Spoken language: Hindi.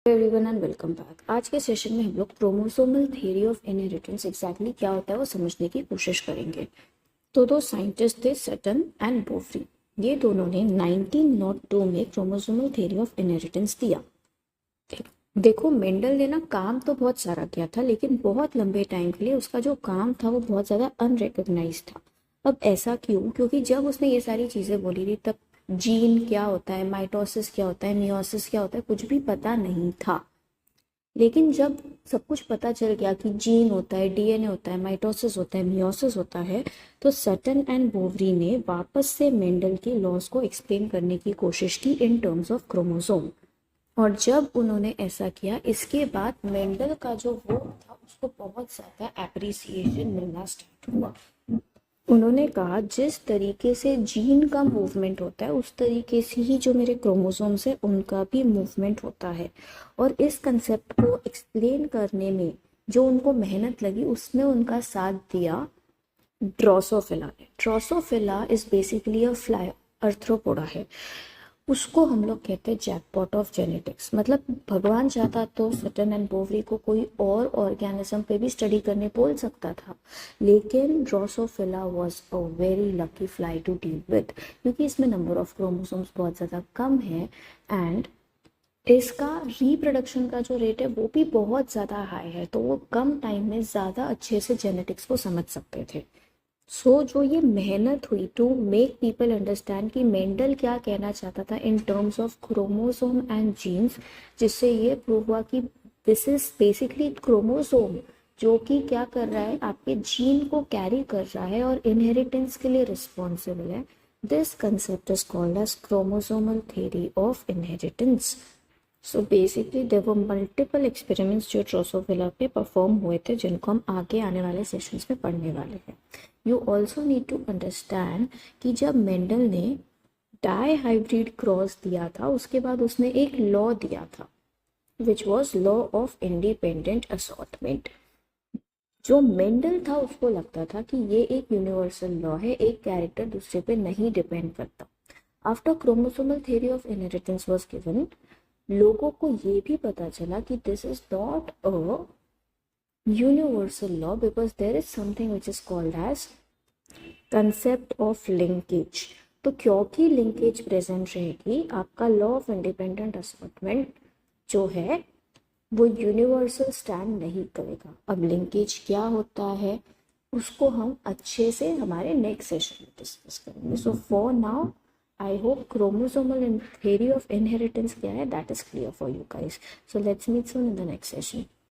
Everyone and welcome back. आज के सेशन में हम लोग chromosomal theory of inheritance exactly क्या होता है वो समझने की कोशिश करेंगे। तो दो साइंटिस्ट थे, सटन एंड बोफ्री। ये दोनों ने 1902 में क्रोमोसोमल थ्योरी ऑफ इनहेरिटेंस दिया। देखो, मेंडल ने ना काम तो बहुत सारा किया था, लेकिन बहुत लंबे टाइम के लिए उसका जो काम था वो बहुत ज़्यादा अनरिकग्नाइज था। अब ऐसा क्यों? क्योंकि जब उसने ये सारी चीज़ें बोली थी तब जीन क्या होता है, माइटोसिस क्या होता है, मियोसिस क्या होता है, कुछ भी पता नहीं था। लेकिन जब सब कुछ पता चल गया कि जीन होता है, डीएनए होता है, माइटोसिस होता है, मियोसिस होता है, तो सटन एंड बोवरी ने वापस से मेंडल के लॉज को एक्सप्लेन करने की कोशिश की इन टर्म्स ऑफ क्रोमोसोम। और जब उन्होंने ऐसा किया, इसके बाद मेंडल का जो वर्क था उसको बहुत ज़्यादा एप्रिसिएशन मिलना स्टार्ट हुआ। उन्होंने कहा जिस तरीके से जीन का मूवमेंट होता है उस तरीके से ही जो मेरे क्रोमोसोम्स है उनका भी मूवमेंट होता है। और इस कंसेप्ट को एक्सप्लेन करने में जो उनको मेहनत लगी उसमें उनका साथ दिया ड्रोसोफिला ने। Drosophila is basically a fly Arthropoda है। उसको हम लोग कहते हैं जैकपॉट ऑफ जेनेटिक्स। मतलब भगवान चाहता तो सटन एंड बोवरी को कोई और ऑर्गेनिज्म पे भी स्टडी करने बोल सकता था, लेकिन drosophila was a very lucky fly to deal with, क्योंकि इसमें नंबर ऑफ क्रोमोसोम्स बहुत ज़्यादा कम है एंड इसका रिप्रोडक्शन का जो रेट है वो भी बहुत ज़्यादा हाई है, तो वो कम टाइम में ज़्यादा अच्छे से जेनेटिक्स को समझ सकते थे। जो ये मेहनत हुई टू मेक पीपल अंडरस्टैंड कि मेंडल क्या कहना चाहता था in terms of chromosome and genes, जिससे ये प्रूव हुआ कि दिस इज बेसिकली क्रोमोसोम जो कि क्या कर रहा है, आपके जीन को कैरी कर रहा है और इनहेरिटेंस के लिए रिस्पॉन्सिबल है। This concept is called as chromosomal theory of inheritance. So basically there were multiple experiments जो ड्रोसोफिला पे परफॉर्म हुए थे, जिनको हम आगे आने वाले सेशंस में पढ़ने वाले हैं। You also need to understand कि जब मेंडल ने डाई हाइब्रिड क्रॉस दिया था उसके बाद उसने एक लॉ दिया था which was law of independent assortment. जो मेंडल था उसको लगता था कि ये एक यूनिवर्सल लॉ है, एक कैरेक्टर दूसरे पे नहीं डिपेंड करता। After chromosomal theory of inheritance was given, लोगों को ये भी पता चला कि this is not a universal law because there is something which is called as concept of linkage. तो क्योंकि लिंकेज प्रेजेंट रहेगी, आपका लॉ ऑफ इंडिपेंडेंट असॉर्टमेंट जो है वो यूनिवर्सल स्टैंड नहीं करेगा। अब लिंकेज क्या होता है उसको हम अच्छे से हमारे नेक्स्ट सेशन में डिस्कस करेंगे। So for now I hope chromosomal theory of inheritance क्या है that is clear for you guys. So let's meet soon in the next session.